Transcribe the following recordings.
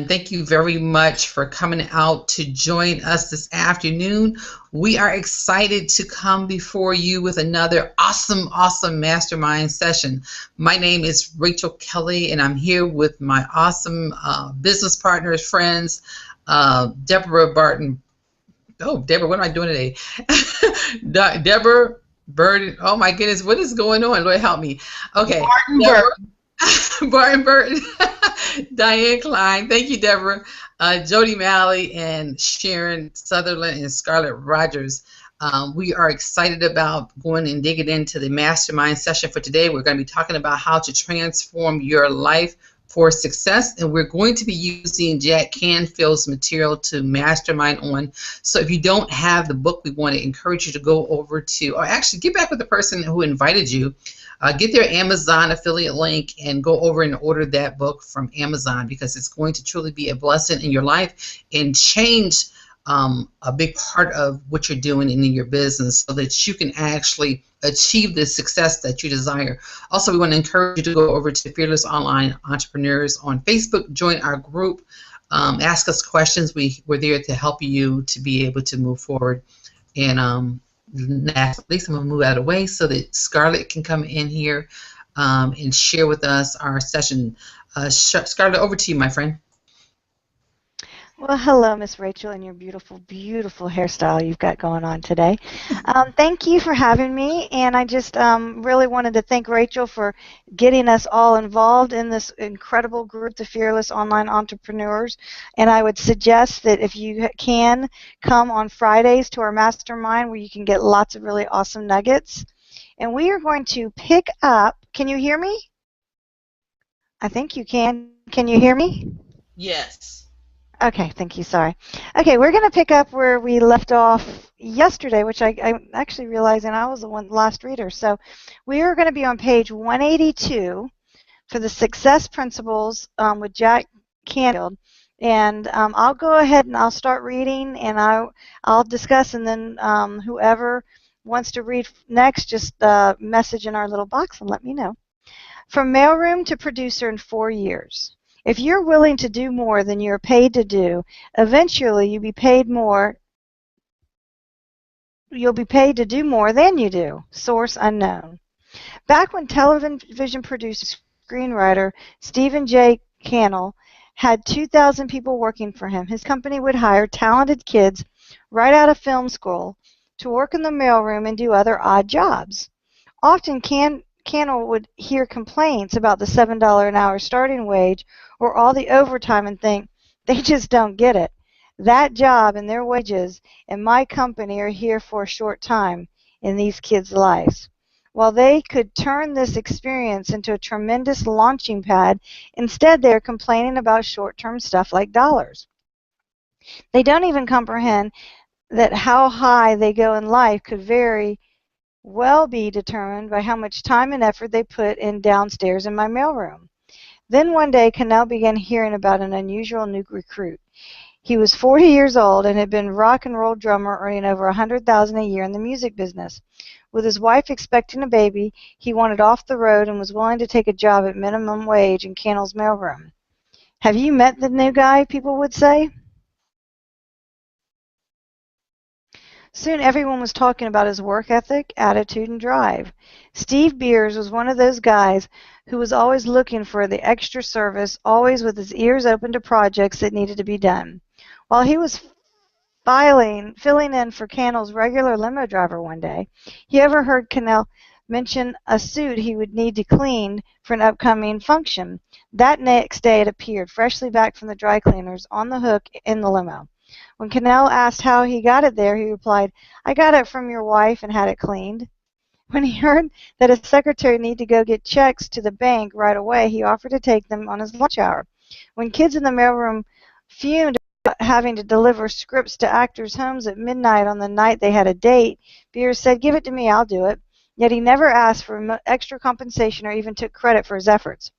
Thank you very much for coming out to join us this afternoon. We are excited to come before you with another awesome mastermind session. My name is Rachel Kelly, and I'm here with my awesome business partners, friends, Deborah Barton. Oh, Deborah, what am I doing today? Deborah Burton. Oh my goodness, what is going on? Lord help me. Okay, Martin Deborah. Burton. Barton Burton, Diane Klein, thank you, Deborah, Jody Malley, and Sharon Sutherland and Scarlett Rogers. We are excited about going and digging into the mastermind session for today. We're going to be talking about how to transform your life for success, and we're going to be using Jack Canfield's material to mastermind on. So if you don't have the book, we want to encourage you to go over to, or actually get back with the person who invited you. Get their Amazon affiliate link and go over and order that book from Amazon, because it's going to truly be a blessing in your life and change a big part of what you're doing in your business, so that you can actually achieve the success that you desire. Also, we want to encourage you to go over to Fearless Online Entrepreneurs on Facebook, join our group, ask us questions. We're there to help you to be able to move forward. And last, at least I'm going to move out of the way so that Scarlett can come in here and share with us our session. Scarlett, over to you, my friend. Well, hello, Miss Rachel, and your beautiful, beautiful hairstyle you've got going on today. Thank you for having me, and I just really wanted to thank Rachel for getting us all involved in this incredible group, the Fearless Online Entrepreneurs. And I would suggest that if you can, come on Fridays to our mastermind, where you can get lots of really awesome nuggets. And we are going to pick up, can you hear me? I think you can. Can you hear me? Yes. Okay, thank you. Sorry. Okay, we're going to pick up where we left off yesterday, which I'm actually realizing I was the last reader. So we are going to be on page 182 for the Success Principles with Jack Canfield. And I'll go ahead and I'll start reading, and I'll discuss, and then whoever wants to read next, just message in our little box and let me know. From mailroom to producer in 4 years. If you're willing to do more than you're paid to do, eventually you'll be paid to do more than you do. Source unknown. Back when television producer screenwriter Stephen J. Cannell had 2,000 people working for him, his company would hire talented kids right out of film school to work in the mailroom and do other odd jobs. Often Cannell would hear complaints about the $7 an hour starting wage or all the overtime and think, they just don't get it. That job and their wages and my company are here for a short time in these kids' lives. While they could turn this experience into a tremendous launching pad, instead they're complaining about short-term stuff like dollars. They don't even comprehend that how high they go in life could very well be determined by how much time and effort they put in downstairs in my mailroom. Then one day, Cannell began hearing about an unusual new recruit. He was 40 years old and had been a rock and roll drummer earning over $100,000 a year in the music business. With his wife expecting a baby, he wanted off the road and was willing to take a job at minimum wage in Cannell's mailroom. Have you met the new guy, people would say? Soon everyone was talking about his work ethic, attitude, and drive. Steve Beers was one of those guys who was always looking for the extra service, always with his ears open to projects that needed to be done. While he was filling in for Cannell's regular limo driver one day, he overheard Cannell mention a suit he would need to clean for an upcoming function. That next day it appeared, freshly back from the dry cleaners, on the hook in the limo. When Cannell asked how he got it there, he replied, I got it from your wife and had it cleaned. When he heard that his secretary needed to go get checks to the bank right away, he offered to take them on his lunch hour. When kids in the mailroom fumed about having to deliver scripts to actors' homes at midnight on the night they had a date, Beers said, give it to me, I'll do it. Yet he never asked for extra compensation or even took credit for his efforts.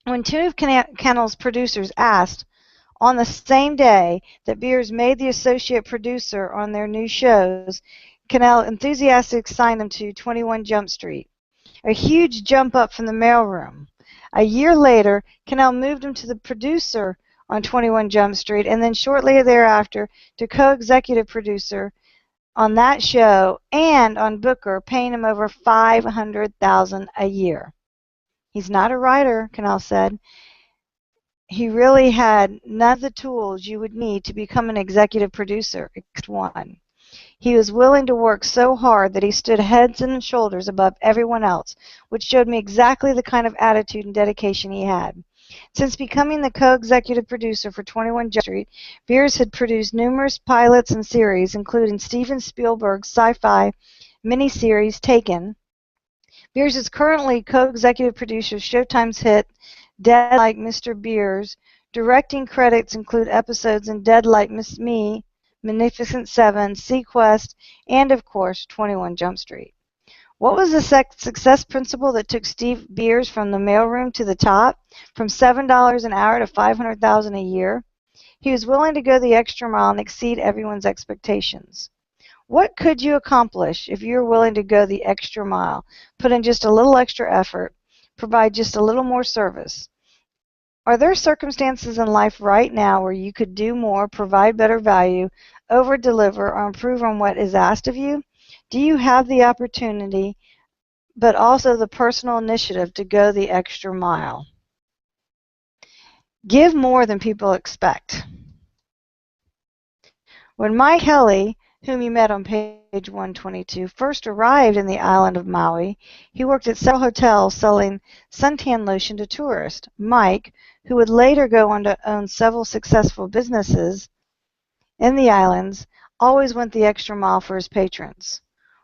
When two of Cannell's producers asked, on the same day that Beers made the associate producer on their new shows, Cannell enthusiastically signed him to 21 Jump Street, a huge jump up from the mailroom. A year later, Cannell moved him to the producer on 21 Jump Street, and then shortly thereafter to co-executive producer on that show and on Booker, paying him over $500,000 a year. He's not a writer, Cannell said. He really had none of the tools you would need to become an executive producer, except one. He was willing to work so hard that he stood heads and shoulders above everyone else, which showed me exactly the kind of attitude and dedication he had. Since becoming the co-executive producer for 21 Jump Street, Beers had produced numerous pilots and series, including Steven Spielberg's sci-fi miniseries Taken. Beers is currently co-executive producer of Showtime's hit Dead Like Mr. Beers. Directing credits include episodes in Dead Like Miss Me, Magnificent Seven, Sequest, and of course 21 Jump Street. What was the success principle that took Steve Beers from the mailroom to the top, from $7 an hour to $500,000 a year? He was willing to go the extra mile and exceed everyone's expectations. What could you accomplish if you're willing to go the extra mile, put in just a little extra effort, provide just a little more service? Are there circumstances in life right now where you could do more, provide better value, over-deliver, or improve on what is asked of you? Do you have the opportunity, but also the personal initiative to go the extra mile? Give more than people expect. When Mike Kelly, whom you met on page 122, first arrived in the island of Maui, he worked at several hotels selling suntan lotion to tourists. Mike, who would later go on to own several successful businesses in the islands, always went the extra mile for his patrons.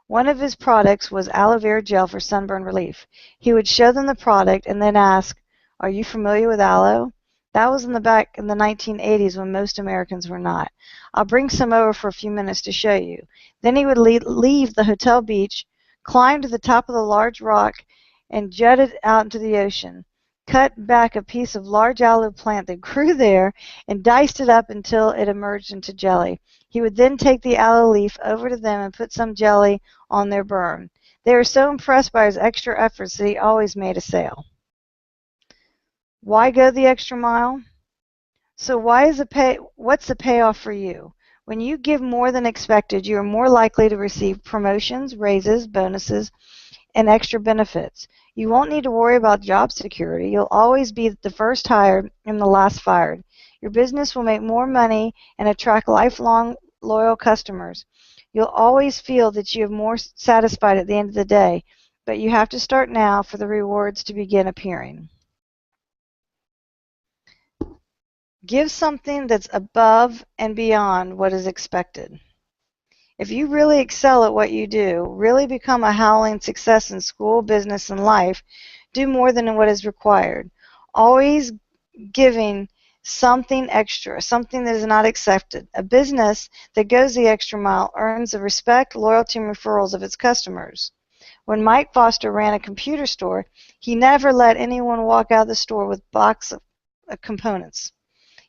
One of his products was aloe vera gel for sunburn relief. He would show them the product and then ask, "Are you familiar with aloe?" That was back in the 1980s when most Americans were not. "I'll bring some over for a few minutes to show you." Then he would leave the hotel beach, climb to the top of the large rock, and jutted out into the ocean. Cut back a piece of large aloe plant that grew there and diced it up until it emerged into jelly. He would then take the aloe leaf over to them and put some jelly on their burn. They were so impressed by his extra efforts that he always made a sale. Why go the extra mile? So what's the payoff for you? When you give more than expected, you are more likely to receive promotions, raises, bonuses, and extra benefits. You won't need to worry about job security. You'll always be the first hired and the last fired. Your business will make more money and attract lifelong loyal customers. You'll always feel that you have more satisfied at the end of the day, but you have to start now for the rewards to begin appearing. Give something that's above and beyond what is expected. If you really excel at what you do, really become a howling success in school, business, and life, do more than what is required. Always giving something extra, something that is not accepted. A business that goes the extra mile earns the respect, loyalty, and referrals of its customers. When Mike Foster ran a computer store, he never let anyone walk out of the store with a box of components.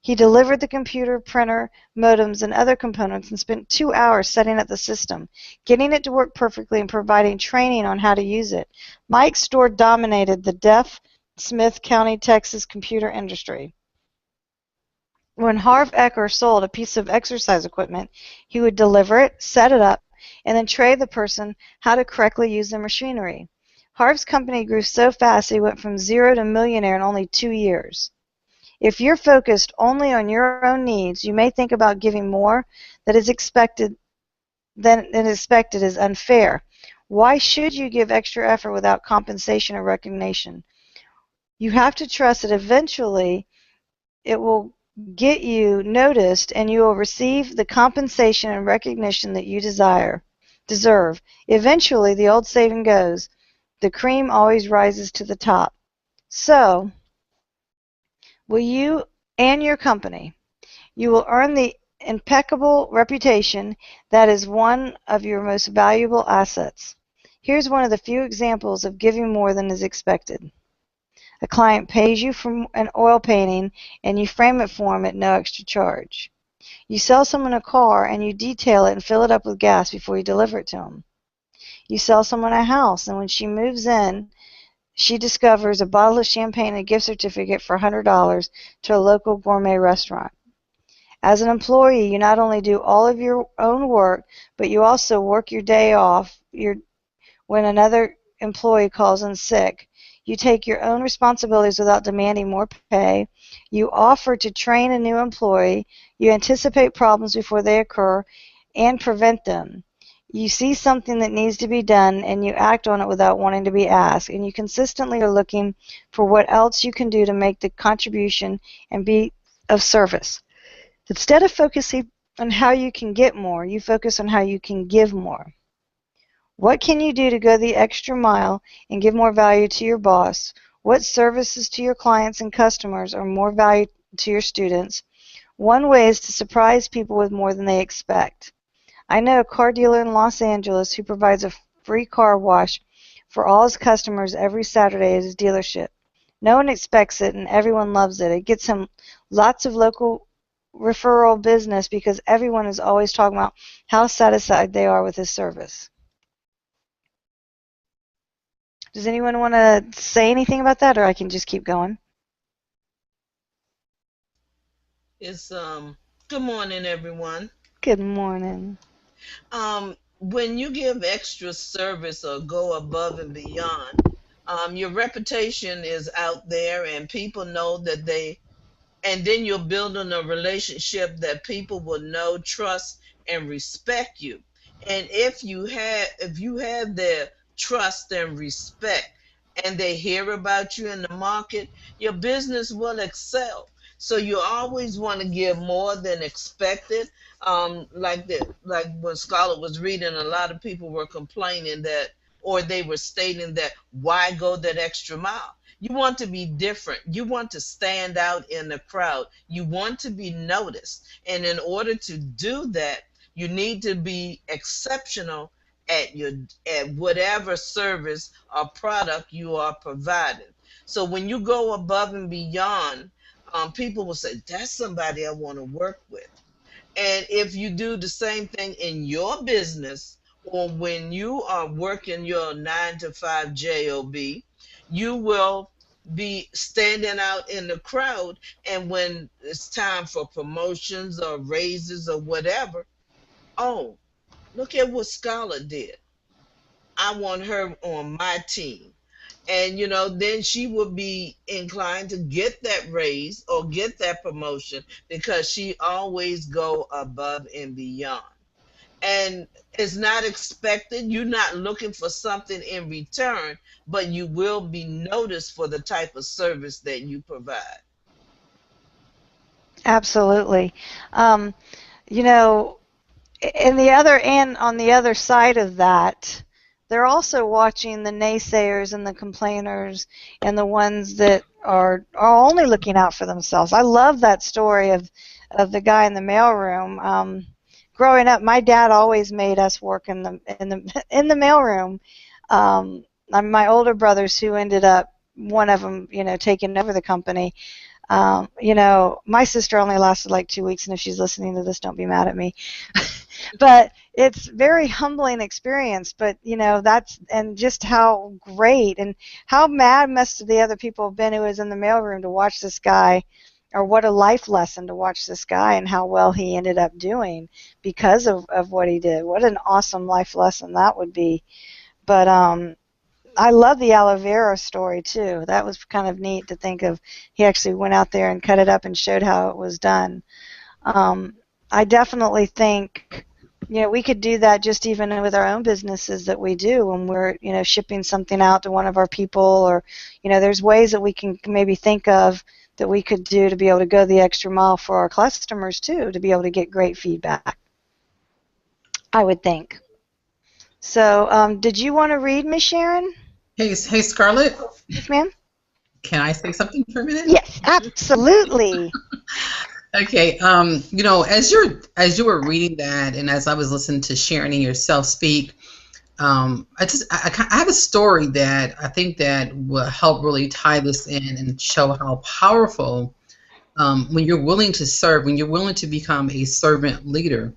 He delivered the computer, printer, modems, and other components and spent 2 hours setting up the system, getting it to work perfectly and providing training on how to use it. Mike's store dominated the Deaf Smith County, Texas computer industry. When Harv Eker sold a piece of exercise equipment, he would deliver it, set it up, and then train the person how to correctly use the machinery. Harv's company grew so fast he went from zero to millionaire in only 2 years. If you're focused only on your own needs, you may think about giving more than is expected is unfair. Why should you give extra effort without compensation or recognition? You have to trust that eventually it will get you noticed and you will receive the compensation and recognition that you deserve. Eventually, the old saying goes, the cream always rises to the top. So, will you and your company, you will earn the impeccable reputation that is one of your most valuable assets. Here's one of the few examples of giving more than is expected. A client pays you for an oil painting and you frame it for him at no extra charge. You sell someone a car and you detail it and fill it up with gas before you deliver it to them. You sell someone a house and when she moves in, she discovers a bottle of champagne and a gift certificate for $100 to a local gourmet restaurant. As an employee, you not only do all of your own work, but you also work your day off when another employee calls in sick. You take your own responsibilities without demanding more pay. You offer to train a new employee. You anticipate problems before they occur and prevent them. You see something that needs to be done and you act on it without wanting to be asked. And you consistently are looking for what else you can do to make the contribution and be of service. Instead of focusing on how you can get more, you focus on how you can give more. What can you do to go the extra mile and give more value to your boss? What services to your clients and customers are more value to your students? One way is to surprise people with more than they expect. I know a car dealer in Los Angeles who provides a free car wash for all his customers every Saturday at his dealership. No one expects it and everyone loves it. It gets him lots of local referral business because everyone is always talking about how satisfied they are with his service. Does anyone want to say anything about that, or I can just keep going? It's Good morning, everyone. Good morning. When you give extra service or go above and beyond, your reputation is out there, and people know that and then you're building a relationship that people will know, trust, and respect you. And if you have their trust and respect, and they hear about you in the market, your business will excel. So you always want to give more than expected. Like when Scarlett was reading, a lot of people were complaining that, or they were stating that, why go that extra mile? You want to be different. You want to stand out in the crowd. You want to be noticed. And in order to do that, you need to be exceptional at whatever service or product you are providing. So when you go above and beyond, people will say, that's somebody I want to work with. And if you do the same thing in your business, or when you are working your 9 to 5 job, you will be standing out in the crowd. And when it's time for promotions or raises or whatever, oh, look at what Scarlett did. I want her on my team. And then she would be inclined to get that raise or get that promotion because she always go above and beyond. And it's not expected. You're not looking for something in return, but you will be noticed for the type of service that you provide. Absolutely. Um, you know, and on the other side of that, they're also watching the naysayers and the complainers and the ones that are only looking out for themselves. I love that story of the guy in the mailroom. Growing up, my dad always made us work in the mailroom. My older brothers, who ended up, one of them, taking over the company. My sister only lasted like 2 weeks, and if she's listening to this, don't be mad at me. But it's very humbling experience. But and just how great and how mad must the other people have been who was in the mailroom to watch this guy, or what a life lesson to watch this guy and how well he ended up doing because of what he did. What an awesome life lesson that would be. But I love the aloe vera story too. That was kind of neat to think of. He actually went out there and cut it up and showed how it was done. I definitely think we could do that just even with our own businesses that we do when we're shipping something out to one of our people, or there's ways that we can maybe think of that we could do to be able to go the extra mile for our customers too, to be able to get great feedback, I would think. So did you want to read, Miss Sharon? Hey, Scarlett. Yes, ma'am. Can I say something for a minute? Yes, absolutely. Okay. As you were reading that, and as I was listening to Sharon and yourself speak, I have a story that I think that will help really tie this in and show how powerful, when you're willing to serve, when you're willing to become a servant leader.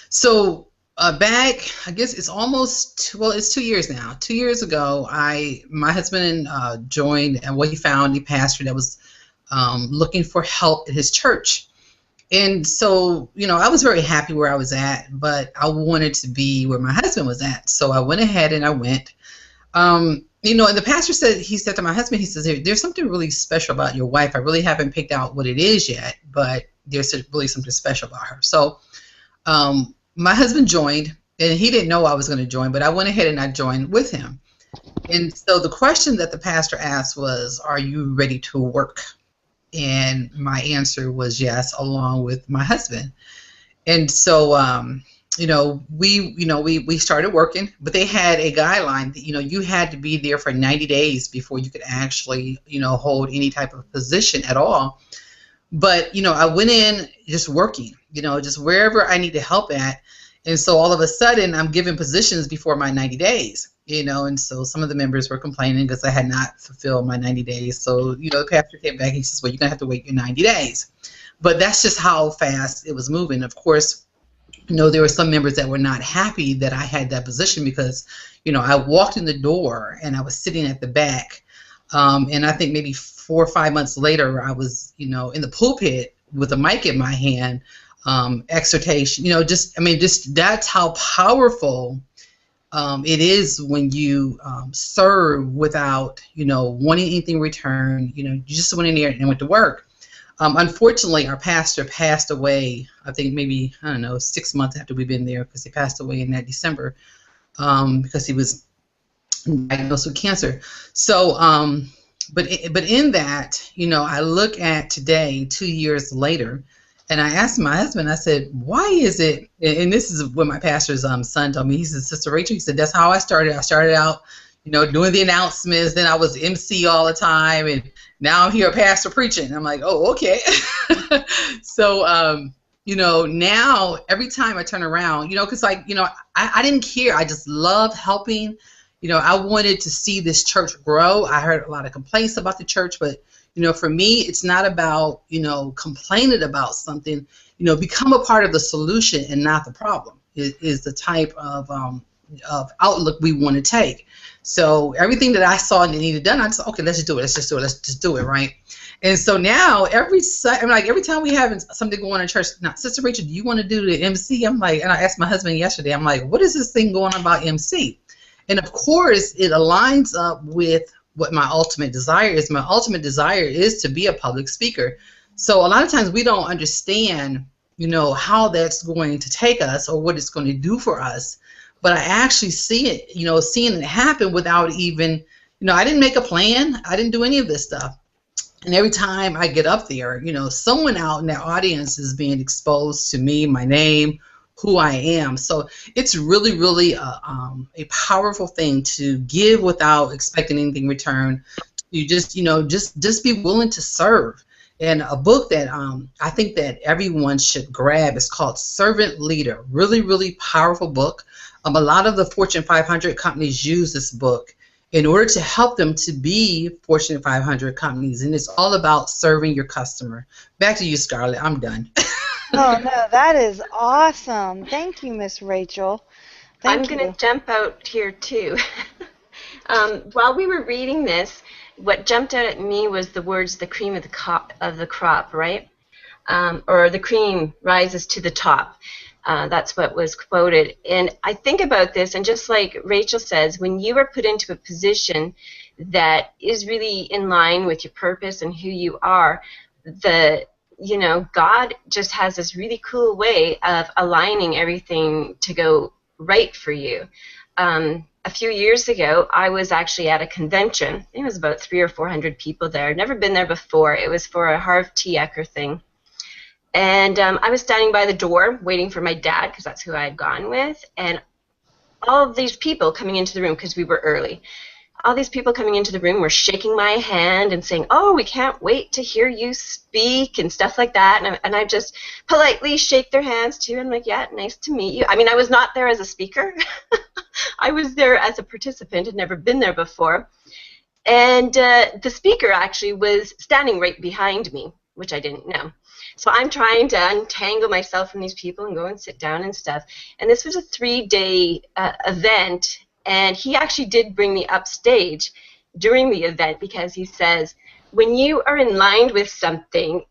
So Back, I guess it's almost, well, it's 2 years now. 2 years ago, my husband joined, and what he found, he pastor that was looking for help at his church. And so, I was very happy where I was at, but I wanted to be where my husband was at. So I went ahead and I went. And the pastor said to my husband, he says, there's something really special about your wife. I really haven't picked out what it is yet, but there's really something special about her. So my husband joined, and he didn't know I was going to join, but I went ahead and I joined with him. And so the question that the pastor asked was, are you ready to work? And my answer was yes, along with my husband. And so, we started working, but they had a guideline that, you had to be there for 90 days before you could actually, hold any type of position at all. But, I went in just working, just wherever I needed help at. And so all of a sudden I'm given positions before my 90 days, and so some of the members were complaining because I had not fulfilled my 90 days. So, the pastor came back and he says, well, you're going to have to wait your 90 days. But that's just how fast it was moving. Of course, there were some members that were not happy that I had that position because, I walked in the door and I was sitting at the back. And I think maybe 4 or 5 months later, I was, in the pulpit with a mic in my hand, exhortation, just that's how powerful it is when you serve without, wanting anything in return. You just went in there and went to work. Unfortunately, our pastor passed away, I think maybe, 6 months after we've been there, because he passed away in that December because he was diagnosed with cancer. So, but in that, I look at today, 2 years later, and I asked my husband, I said, why is it, and this is what my pastor's son told me, he said, Sister Rachel, he said, that's how I started. I started out, doing the announcements, then I was MC all the time, and now I'm here a pastor preaching. I'm like, oh, okay. So, now every time I turn around, because I didn't care. I just love helping. I wanted to see this church grow. I heard a lot of complaints about the church, but for me, it's not about, complaining about something. Become a part of the solution and not the problem is the type of outlook we want to take. So everything that I saw and needed done, I just, okay, let's just do it. Let's just do it, right? And so now every time we have something going on in church, now, Sister Rachel, do you want to do the MC? I'm like, and I asked my husband yesterday, I'm like, what is this thing going on about MC? And of course, it aligns up with what my ultimate desire is. My ultimate desire is to be a public speaker. So a lot of times we don't understand, how that's going to take us or what it's going to do for us. But I actually see it, seeing it happen without even, I didn't make a plan. I didn't do any of this stuff. And every time I get up there, someone out in that audience is being exposed to me, my name, who I am. So it's really, really a powerful thing to give without expecting anything in return. You just, just be willing to serve. And a book that I think that everyone should grab is called Servant Leader. Really, really powerful book. A lot of the Fortune 500 companies use this book in order to help them to be Fortune 500 companies. And it's all about serving your customer. Back to you, Scarlett. I'm done. Oh, no, that is awesome. Thank you, Miss Rachel. I'm going to jump out here, too. While we were reading this, what jumped out at me was the words, the cream of the crop, right? Or the cream rises to the top. That's what was quoted. And I think about this, and just like Rachel says, when you are put into a position that is really in line with your purpose and who you are, God just has this really cool way of aligning everything to go right for you. A few years ago, I was actually at a convention. I think it was about 300 or 400 people there. I'd never been there before. It was for a Harv T. Eker thing. And I was standing by the door waiting for my dad, because that's who I had gone with, and all of these people coming into the room, because we were early, all these people coming into the room were shaking my hand and saying, oh, we can't wait to hear you speak and stuff like that. And I just politely shake their hands too. And I'm like, yeah, nice to meet you. I mean, I was not there as a speaker. I was there as a participant, had never been there before. And the speaker actually was standing right behind me. which I didn't know. So I'm trying to untangle myself from these people and go and sit down and stuff. And this was a 3-day event, and he actually did bring me upstage during the event because he says, when you are in line with something,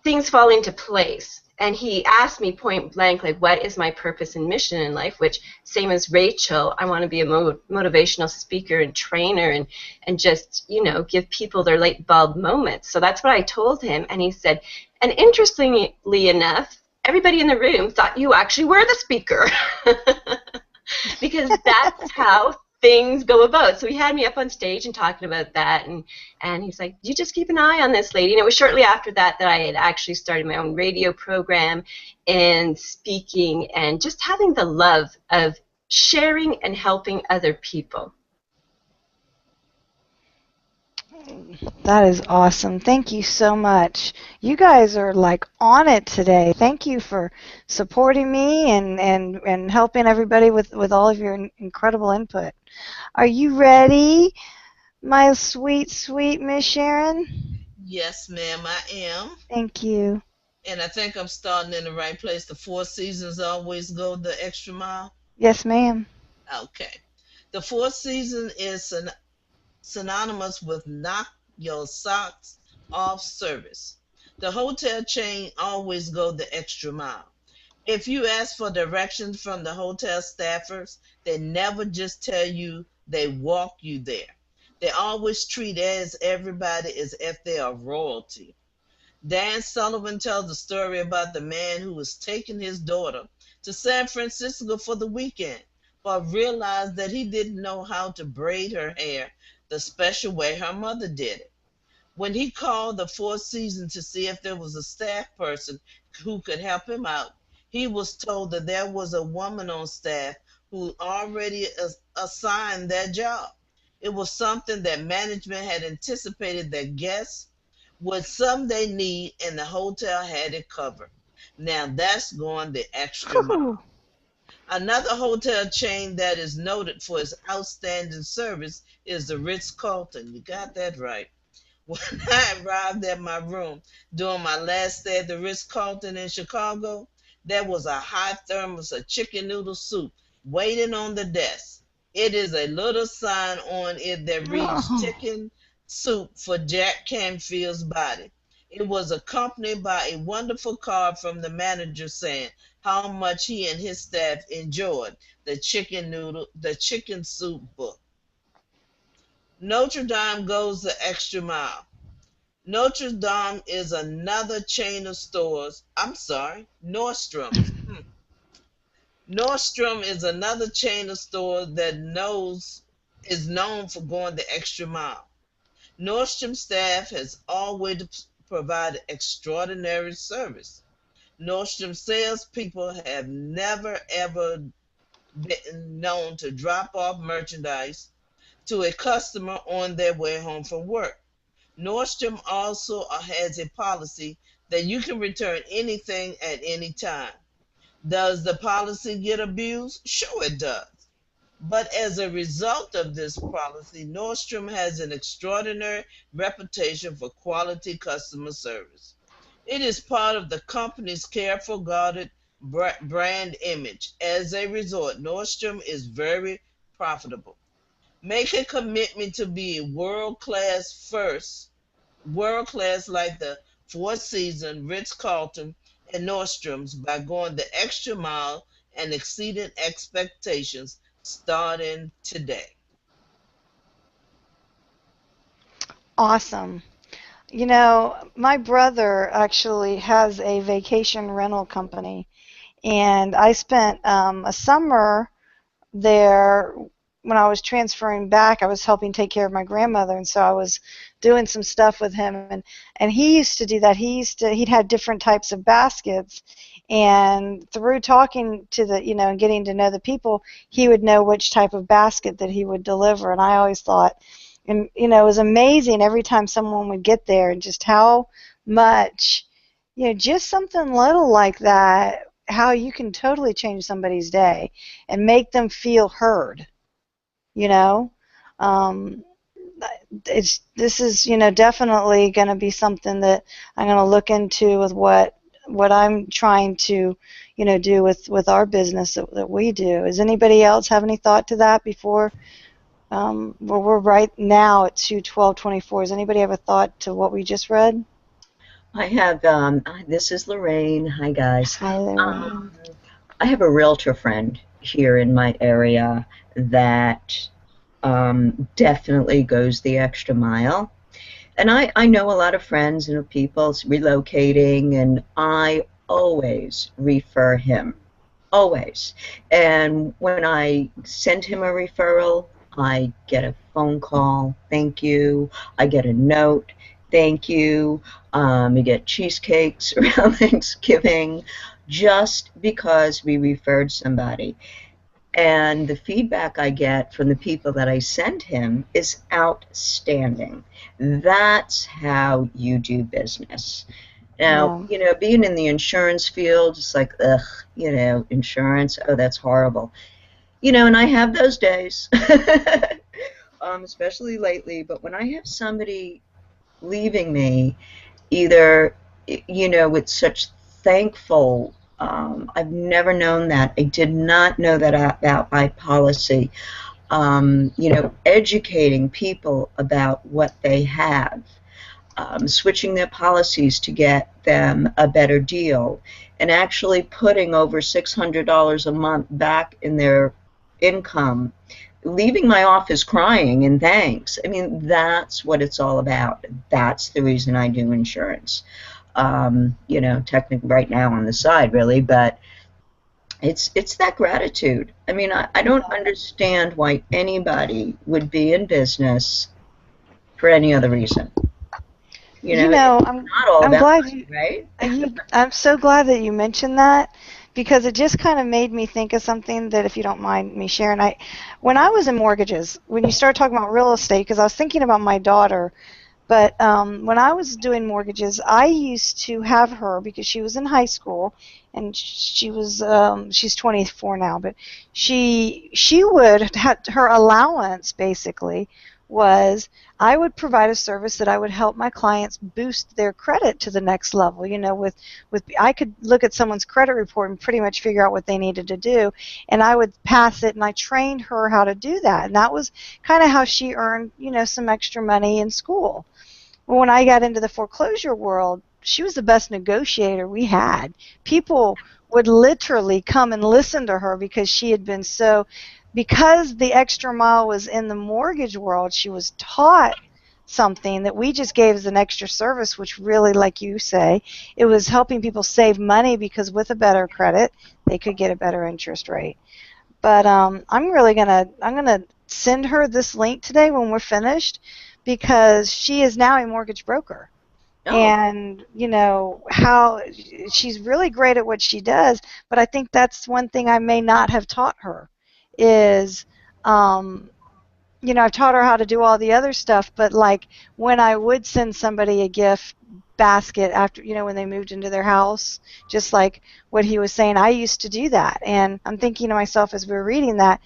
things fall into place. And he asked me point blank, like, what is my purpose and mission in life? Which, same as Rachel, I want to be a motivational speaker and trainer and just, give people their light bulb moments. So that's what I told him. And he said, and interestingly enough, everybody in the room thought you actually were the speaker. Because that's how things go about. So he had me up on stage and talking about that, and he's like, you just keep an eye on this lady. And it was shortly after that I had actually started my own radio program and speaking and just having the love of sharing and helping other people. That is awesome. Thank you so much. You guys are like on it today. Thank you for supporting me and helping everybody with all of your incredible input. Are you ready, my sweet, sweet Miss Sharon? Yes, ma'am, I am. Thank you. And I think I'm starting in the right place. The 4 seasons always go the extra mile. Yes, ma'am. Okay. The 4th season is synonymous with knock your socks off service. The hotel chain always go the extra mile. If you ask for directions from the hotel staffers, they never just tell you, they walk you there. They always treat everybody as if they are royalty. Dan Sullivan tells a story about the man who was taking his daughter to San Francisco for the weekend, but realized that he didn't know how to braid her hair the special way her mother did it. When he called the 4th season to see if there was a staff person who could help him out, he was told that there was a woman on staff who already assigned that job. It was something that management had anticipated that guests would someday need, and the hotel had it covered. Now that's going the extra mile. Another hotel chain that is noted for its outstanding service is the Ritz-Carlton. You got that right. When I arrived at my room during my last stay at the Ritz-Carlton in Chicago, there was a hot thermos of chicken noodle soup waiting on the desk. It is a little sign on it that reads chicken soup for Jack Canfield's body. It was accompanied by a wonderful card from the manager saying how much he and his staff enjoyed the chicken soup book. Notre Dame goes the extra mile. Notre Dame is another chain of stores. I'm sorry, Nordstrom. Nordstrom is another chain of stores that is known for going the extra mile. Nordstrom staff has always provided extraordinary service. Nordstrom salespeople have never ever been known to drop off merchandise to a customer on their way home from work. Nordstrom also has a policy that you can return anything at any time. Does the policy get abused? Sure it does. But as a result of this policy, Nordstrom has an extraordinary reputation for quality customer service. It is part of the company's careful guarded brand image. As a result, Nordstrom is very profitable. Make a commitment to be world-class like the Four Seasons, Ritz-Carlton, and Nordstrom's by going the extra mile and exceeding expectations starting today. Awesome. You know, my brother actually has a vacation rental company, and I spent a summer there when I was transferring back. I was helping take care of my grandmother, and so I was doing some stuff with him, and he used to do that. He'd have different types of baskets, and through talking to the, and getting to know the people, he would know which type of basket that he would deliver. And I always thought, and it was amazing every time someone would get there, and just how much, just something little like that, how you can totally change somebody's day and make them feel heard. this is, definitely going to be something that I'm going to look into with what I'm trying to, do with our business that we do. Does anybody else have any thought to that before? We're right now at 2:12:24. Does anybody have a thought to what we just read? I have, this is Lorraine. Hi, guys. Hi, Lorraine. I have a realtor friend here in my area that definitely goes the extra mile. And I know a lot of friends and people relocating, and I always refer him. Always. And when I send him a referral, I get a phone call, thank you. I get a note, thank you. We get cheesecakes around Thanksgiving just because we referred somebody. And the feedback I get from the people that I send him is outstanding. That's how you do business. Now, being in the insurance field, it's like, ugh, insurance, oh, that's horrible. And I have those days, especially lately. But when I have somebody leaving me, either, with such thankful, I've never known that. I did not know that about my policy. Educating people about what they have. Switching their policies to get them a better deal, and actually putting over $600 a month back in their income, leaving my office crying in thanks. I mean, that's what it's all about. That's the reason I do insurance. Technically right now on the side, really, but it's that gratitude. I mean, I don't understand why anybody would be in business for any other reason. I'm not all I'm about glad money, right? I'm so glad that you mentioned that, because it just kind of made me think of something that, if you don't mind me sharing, when I was in mortgages, when you started talking about real estate, because I was thinking about my daughter, but when I was doing mortgages, I used to have her, because she was in high school, and she's 24 now, but she would have her allowance basically was, I would provide a service that I would help my clients boost their credit to the next level. With I could look at someone's credit report and pretty much figure out what they needed to do, and I would pass it, and I trained her how to do that, and that was kind of how she earned, some extra money in school. Well, when I got into the foreclosure world, she was the best negotiator we had. People would literally come and listen to her because she had been because the extra mile was in the mortgage world, she was taught something that we just gave as an extra service, which really, like you say, it was helping people save money, because with a better credit, they could get a better interest rate. But I'm gonna send her this link today when we're finished, because she is now a mortgage broker. Oh. And how she's really great at what she does, but I think that's one thing I may not have taught her is, I've taught her how to do all the other stuff, but like when I would send somebody a gift basket after, when they moved into their house, just like what he was saying, I used to do that. And I'm thinking to myself as we were reading that,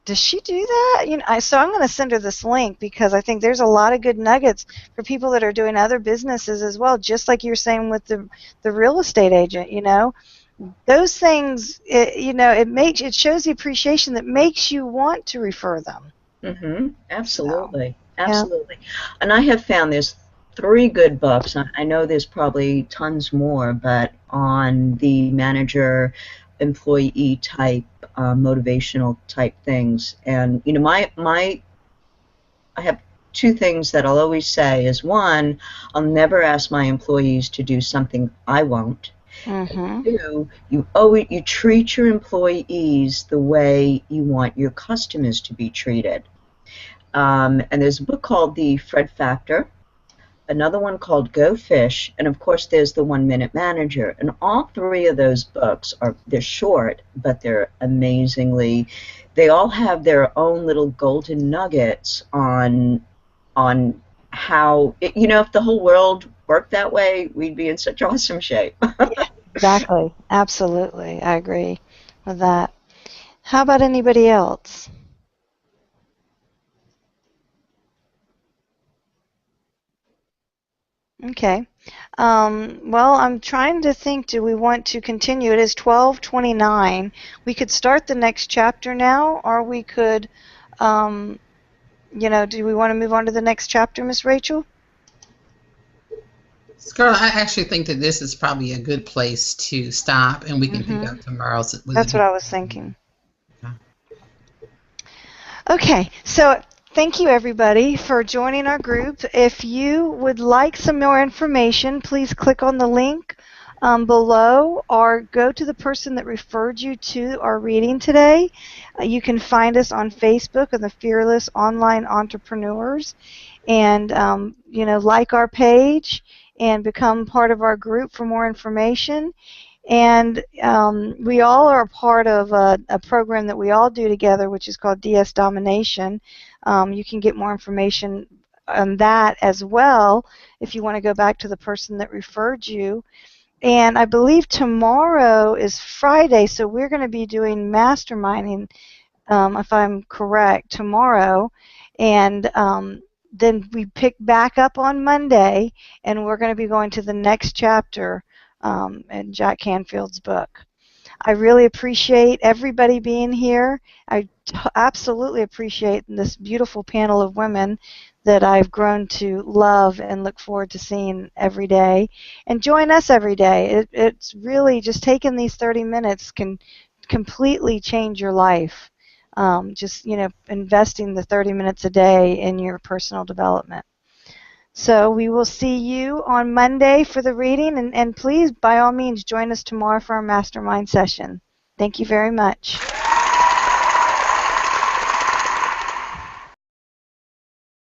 does she do that? So I'm going to send her this link, because I think there's a lot of good nuggets for people that are doing other businesses as well, just like you're saying with the real estate agent, Those things, it shows the appreciation that makes you want to refer them. Mm-hmm. Absolutely. So, Absolutely. Yeah. And I have found there's 3 good books. I know there's probably tons more, but on the manager, employee type, motivational type things. And I have 2 things that I'll always say is, 1, I'll never ask my employees to do something I won't. Mm-hmm. 2, you treat your employees the way you want your customers to be treated. And there's a book called The Fred Factor, another one called Go Fish, and of course there's The 1 Minute Manager. And all 3 of those books they're short, but they're amazingly, they all have their own little golden nuggets on how, if the whole world worked that way, we'd be in such awesome shape. Yeah, exactly. Absolutely. I agree with that. How about anybody else? Okay. Well, I'm trying to think, do we want to continue? It is 12:29. We could start the next chapter now, or we could, um, do we want to move on to the next chapter, Miss Rachel? Scarlett, I actually think that this is probably a good place to stop, and we can pick Mm-hmm. up tomorrow. That's what I was thinking. Okay. Okay, so thank you everybody for joining our group. If you would like some more information, please click on the link below or go to the person that referred you to our reading today. You can find us on Facebook on the Fearless Online Entrepreneurs, and like our page and become part of our group for more information. And we all are a part of a program that we all do together, which is called DS Domination. You can get more information on that as well if you want to go back to the person that referred you. And I believe tomorrow is Friday, so we're going to be doing masterminding, if I'm correct, tomorrow. And then we pick back up on Monday, and we're going to be going to the next chapter in Jack Canfield's book. I really appreciate everybody being here. I absolutely appreciate this beautiful panel of women that I've grown to love and look forward to seeing every day. And join us every day. It's really just taking these 30 minutes can completely change your life. Just investing the 30 minutes a day in your personal development. So we will see you on Monday for the reading, and please, by all means, join us tomorrow for our mastermind session. Thank you very much.